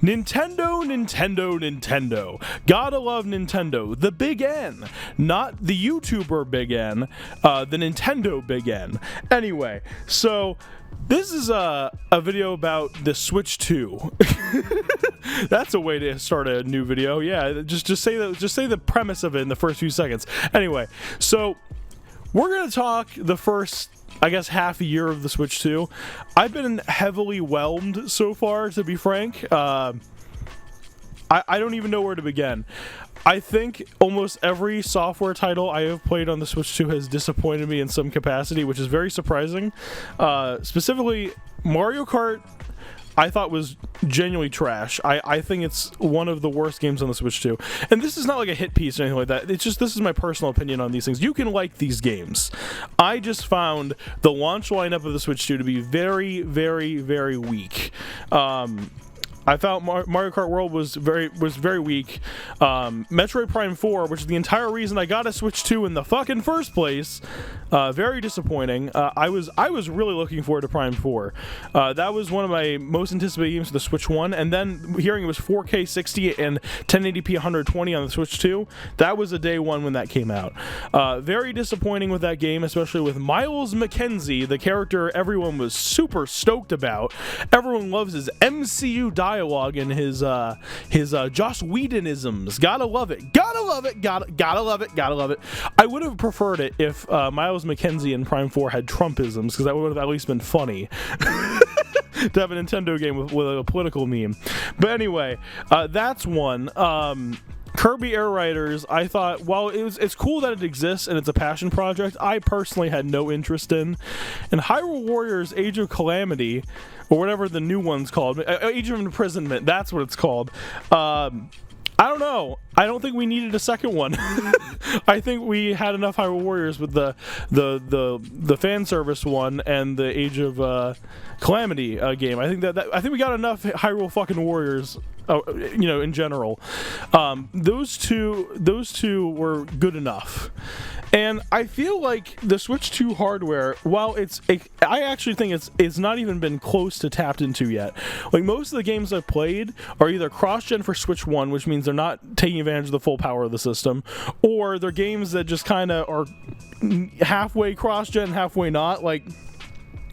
Nintendo, Nintendo, Nintendo. Gotta love Nintendo. The Big N. Not the YouTuber Big N. The Nintendo Big N. Anyway, so this is a video about the Switch 2. That's a way to start a new video. Yeah, just say the premise of it in the first few seconds. Anyway, so we're gonna talk the first, I guess, half a year of the Switch 2. I've been heavily whelmed so far, to be frank. I don't even know where to begin. I think almost every software title I have played on the Switch 2 has disappointed me in some capacity, which is very surprising. Specifically, Mario Kart, I thought was genuinely trash. I think it's one of the worst games on the Switch 2. And this is not like a hit piece or anything like that. It's just, this is my personal opinion on these things. You can like these games. I just found the launch lineup of the Switch 2 to be very, very, very weak. I found Mario Kart World was very weak. Metroid Prime 4, which is the entire reason I got a Switch 2 in the fucking first place, very disappointing. I was really looking forward to Prime 4. That was one of my most anticipated games for the Switch 1, and then hearing it was 4K 60 and 1080p 120 on the Switch 2, that was a day one when that came out. Very disappointing with that game, especially with Miles McKenzie, the character everyone was super stoked about. Everyone loves his MCU dialogue and his Joss Whedonisms. Gotta love it. Gotta love it. Gotta love it. Gotta love it. I would have preferred it if Miles McKenzie in Prime 4 had Trumpisms, because that would have at least been funny. To have a Nintendo game with a political meme. But anyway, that's one. Kirby Air Riders, I thought, while it's cool that it exists and it's a passion project, I personally had no interest in. And Hyrule Warriors Age of Calamity, or whatever the new one's called, Age of Imprisonment, that's what it's called. I don't know. I don't think we needed a second one. I think we had enough Hyrule Warriors with the fan service one and the Age of Calamity game. I think we got enough Hyrule fucking Warriors, in general. Those two were good enough. And I feel like the Switch 2 hardware, while I actually think it's not even been close to tapped into yet. Like, most of the games I've played are either cross-gen for Switch 1, which means they're not taking advantage of the full power of the system, or they're games that just kind of are halfway cross-gen, halfway not. Like,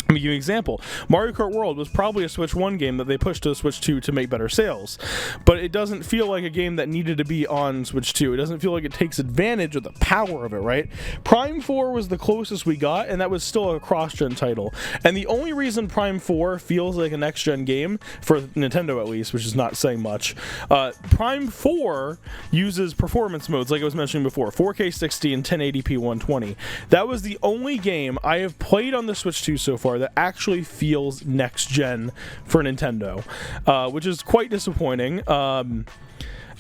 let me give you an example. Mario Kart World was probably a Switch 1 game that they pushed to the Switch 2 to make better sales. But it doesn't feel like a game that needed to be on Switch 2. It doesn't feel like it takes advantage of the power of it, right? Prime 4 was the closest we got, and that was still a cross-gen title. And the only reason Prime 4 feels like a next-gen game, for Nintendo at least, which is not saying much, Prime 4 uses performance modes, like I was mentioning before, 4K 60 and 1080p 120. That was the only game I have played on the Switch 2 so far that actually feels next gen for Nintendo, which is quite disappointing.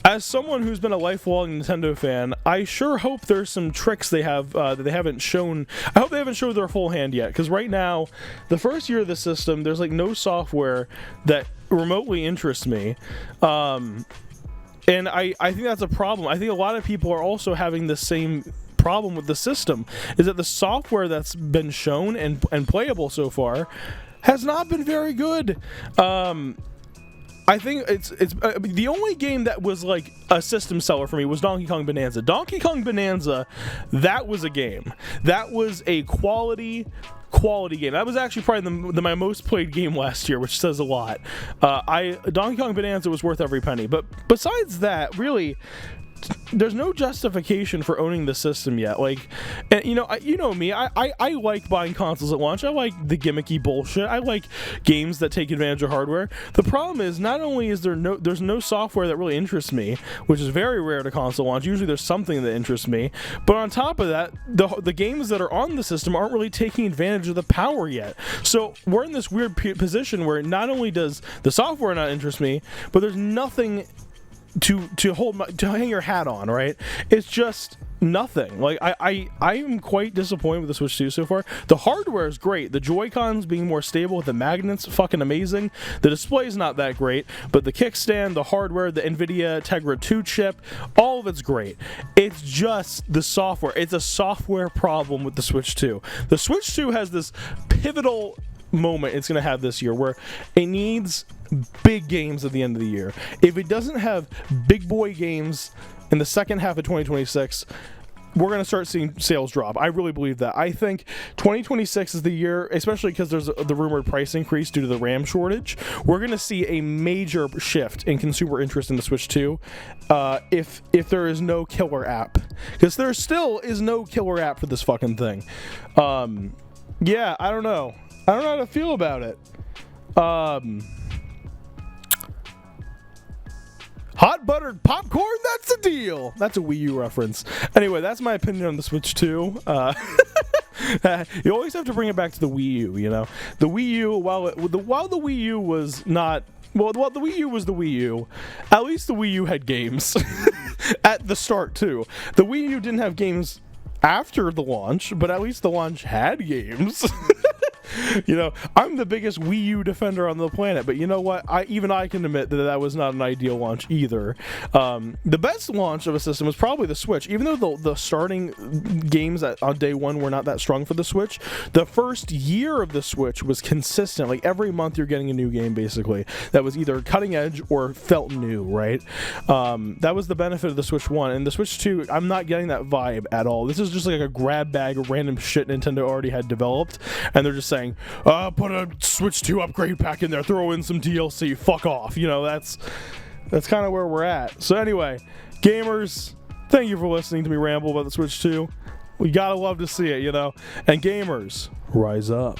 As someone who's been a lifelong Nintendo fan, I sure hope there's some tricks they have that they haven't shown. I hope they haven't showed their full hand yet, because right now, the first year of the system, there's like no software that remotely interests me. And I think that's a problem. I think a lot of people are also having the same problem with the system, is that the software that's been shown and playable so far has not been very good. I think it's the only game that was like a system seller for me was Donkey Kong Bonanza. Donkey Kong Bonanza, that was a game. That was a quality game. That was actually probably my most played game last year, which says a lot. Donkey Kong Bonanza was worth every penny. But besides that, really, there's no justification for owning the system yet. Like, and you know me, I like buying consoles at launch. I like the gimmicky bullshit. I like games that take advantage of hardware. The problem is, not only is there's no software that really interests me, which is very rare to console launch. Usually there's something that interests me, but on top of that, the games that are on the system aren't really taking advantage of the power yet. So we're in this weird position where not only does the software not interest me, but there's nothing to hang your hat on, right? It's just nothing. Like, I am quite disappointed with the Switch 2 so far. The hardware is great. The Joy-Cons being more stable with the magnets, fucking amazing. The display is not that great, but the kickstand, the hardware, the NVIDIA Tegra 2 chip, all of it's great. It's just the software. It's a software problem with the Switch 2. The Switch 2 has this pivotal moment it's going to have this year, where it needs big games at the end of the year. If it doesn't have big boy games in the second half of 2026, we're going to start seeing sales drop. I really believe that. I think 2026 is the year, especially because there's the rumored price increase due to the RAM shortage. We're going to see a major shift in consumer interest in the Switch 2 if there is no killer app. Because there still is no killer app for this fucking thing. Yeah, I don't know. I don't know how to feel about it. Hot buttered popcorn, that's the deal. That's a Wii U reference. Anyway, that's my opinion on the Switch 2. You always have to bring it back to the Wii U, you know? The Wii U, while the Wii U was not... Well, the Wii U was the Wii U. At least the Wii U had games. At the start, too. The Wii U didn't have games after the launch, but at least the launch had games. You know, I'm the biggest Wii U defender on the planet, but you know what? Even I can admit that was not an ideal launch either. The best launch of a system was probably the Switch. Even though the starting games on day one were not that strong for the Switch, the first year of the Switch was consistent. Like, every month you're getting a new game, basically, that was either cutting edge or felt new, right? That was the benefit of the Switch 1. And the Switch 2, I'm not getting that vibe at all. This is just like a grab bag of random shit Nintendo already had developed, and they're just saying, put a Switch 2 upgrade pack in there, throw in some DLC, fuck off. You know, that's kind of where we're at. So anyway, gamers, thank you for listening to me ramble about the Switch 2. We gotta love to see it, you know. And gamers, rise up.